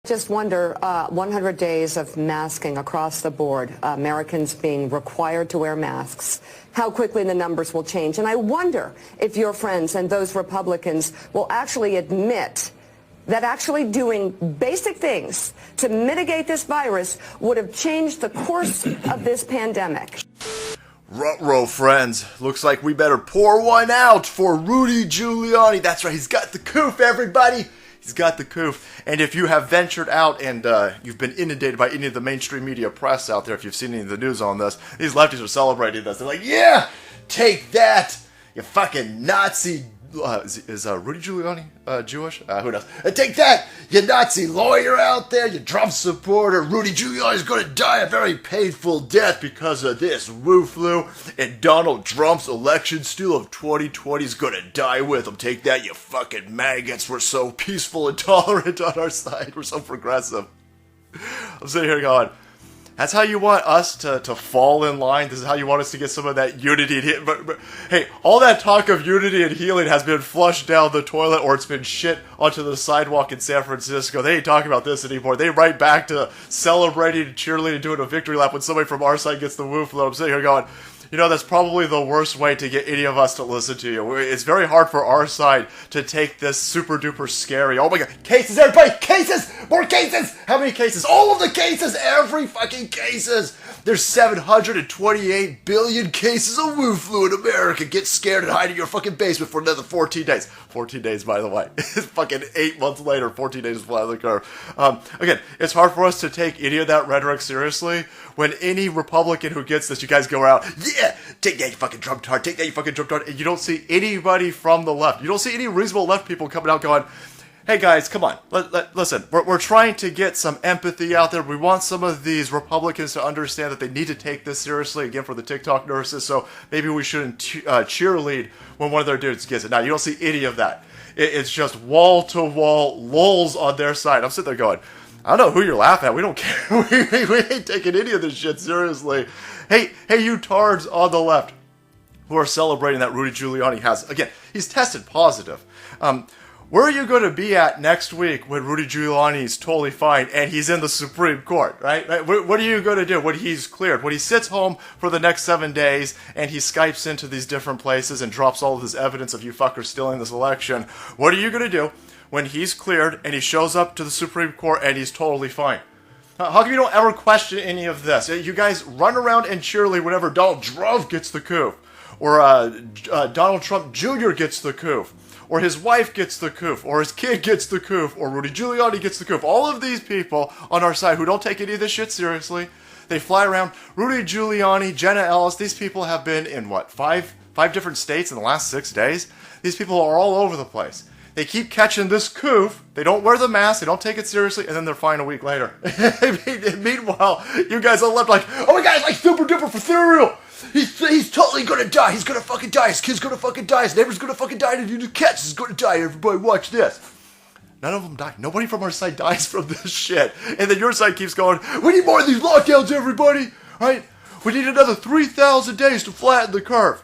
Just wonder, 100 days of masking across the board, Americans being required to wear masks, how quickly the numbers will change. And I wonder if your friends and those Republicans will actually admit that actually doing basic things to mitigate this virus would have changed the course of this pandemic. Ruh-roh, friends. Looks like we better pour one out for Rudi Giuliani. That's right, he's got the coof, everybody. He's got the coof. And if you have ventured out and you've been inundated by any of the mainstream media press out there, if you've seen any of the news on this, these lefties are celebrating this. They're like, yeah, take that, you fucking Nazi. Is Rudy Giuliani Jewish? Who knows? Take that, you Nazi lawyer out there, you Trump supporter. Rudy Giuliani's going to die a very painful death because of this Wu flu, and Donald Trump's election steal of 2020 is going to die with him. Take that, you fucking maggots. We're so peaceful and tolerant on our side. We're so progressive. I'm sitting here going, that's how you want us to fall in line? This is how you want us to get some of that unity and healing? But hey, all that talk of unity and healing has been flushed down the toilet, or it's been shit onto the sidewalk in San Francisco. They ain't talking about this anymore. They right back to celebrating and cheerleading and doing a victory lap when somebody from our side gets the Wu flu. I'm sitting here going, you know, that's probably the worst way to get any of us to listen to you. It's very hard for our side to take this super duper scary. Oh my god, cases, everybody! Cases! More cases! How many cases? All of the cases! Every fucking cases! There's 728 billion cases of Wu flu in America. Get scared and hide in your fucking basement for another 14 days. 14 days, by the way. It's fucking 8 months later, 14 days is flat on the curve. Again, it's hard for us to take any of that rhetoric seriously when any Republican who gets this, you guys go around, yeah, take that, you fucking Trump tart, take that, you fucking Trump tart, and you don't see anybody from the left. You don't see any reasonable left people coming out going, hey guys, come on, listen, we're trying to get some empathy out there. We want some of these Republicans to understand that they need to take this seriously, again, for the TikTok nurses, so maybe we shouldn't cheerlead when one of their dudes gets it. Now, you don't see any of that. It's just wall-to-wall lulls on their side. I'm sitting there going, I don't know who you're laughing at. We don't care. we ain't taking any of this shit seriously. Hey, you tards on the left who are celebrating that Rudy Giuliani has, again, he's tested positive. Where are you going to be at next week when Rudy Giuliani's totally fine and he's in the Supreme Court, right? What are you going to do when he's cleared? When he sits home for the next 7 days and he Skypes into these different places and drops all of this evidence of you fuckers stealing this election, what are you going to do when he's cleared and he shows up to the Supreme Court and he's totally fine? How come you don't ever question any of this? You guys run around and cheerlead whenever Donald Trump gets the coup, or Donald Trump Jr. gets the coup, or his wife gets the coup, or his kid gets the coup, or Rudy Giuliani gets the coup. All of these people on our side who don't take any of this shit seriously, they fly around. Rudy Giuliani, Jenna Ellis, these people have been in, what, five different states in the last 6 days? These people are all over the place. They keep catching this coof, they don't wear the mask, they don't take it seriously, and then they're fine a week later. Meanwhile, you guys on the left like, oh my god, it's like super duper for cereal! He's totally gonna die, he's gonna fucking die, his kid's gonna fucking die, his neighbor's gonna fucking die, and the cat's is gonna die, everybody watch this. None of them die. Nobody from our side dies from this shit. And then your side keeps going, we need more of these lockdowns, everybody! Right? We need another 3,000 days to flatten the curve.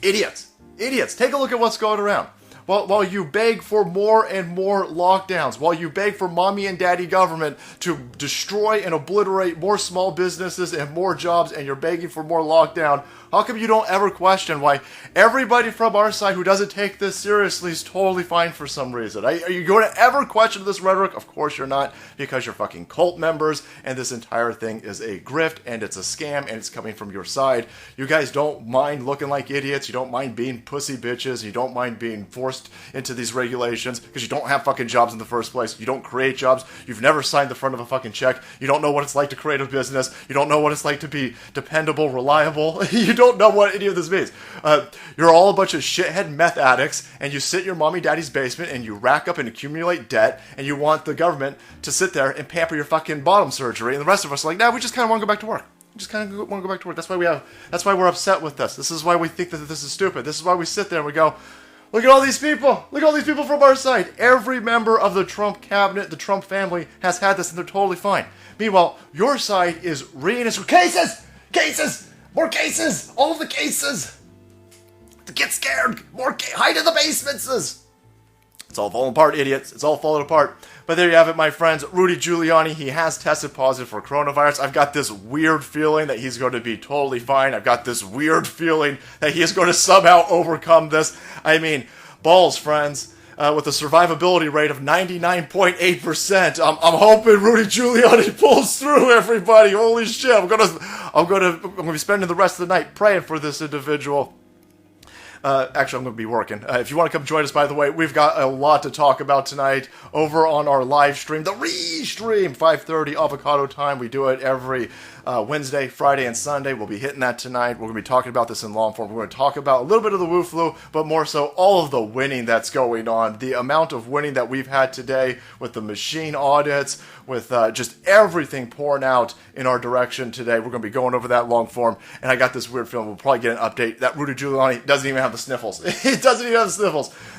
Idiots. Take a look at what's going around. While you beg for more and more lockdowns, while you beg for mommy and daddy government to destroy and obliterate more small businesses and more jobs, and you're begging for more lockdown, how come you don't ever question why everybody from our side who doesn't take this seriously is totally fine for some reason? Are you going to ever question this rhetoric? Of course you're not, because you're fucking cult members, and this entire thing is a grift, and it's a scam, and it's coming from your side. You guys don't mind looking like idiots, you don't mind being pussy bitches, you don't mind being forced into these regulations because you don't have fucking jobs in the first place. You don't create jobs. You've never signed the front of a fucking check. You don't know what it's like to create a business. You don't know what it's like to be dependable, reliable. You don't know what any of this means. You're all a bunch of shithead meth addicts, and you sit in your mommy daddy's basement and you rack up and accumulate debt, and you want the government to sit there and pamper your fucking bottom surgery, and the rest of us are like, nah, we just kind of want to go back to work. We just kind of want to go back to work. That's why we're upset with this. This is why we think that this is stupid. This is why we sit there and we go, look at all these people. Look at all these people from our side. Every member of the Trump cabinet, the Trump family, has had this, and they're totally fine. Meanwhile, your side is reintroducing cases, more cases, all of the cases. Get scared, hide in the basements. It's all falling apart, idiots. It's all falling apart. But there you have it, my friends. Rudy Giuliani, he has tested positive for coronavirus. I've got this weird feeling that he's going to be totally fine. I've got this weird feeling that he is going to somehow overcome this. I mean, balls, friends. With a survivability rate of 99.8%. I'm hoping Rudy Giuliani pulls through, everybody. Holy shit. I'm gonna be spending the rest of the night praying for this individual. Actually, I'm going to be working. If you want to come join us, by the way, we've got a lot to talk about tonight over on our live stream, the re-stream, 5:30 avocado time. We do it every Wednesday, Friday, and Sunday. We'll be hitting that tonight. We're going to be talking about this in long form. We're going to talk about a little bit of the Wu Flu, but more so all of the winning that's going on. The amount of winning that we've had today with the machine audits, with just everything pouring out in our direction today. We're going to be going over that long form, and I got this weird feeling we'll probably get an update that Rudy Giuliani doesn't even have the sniffles. He doesn't even have the sniffles.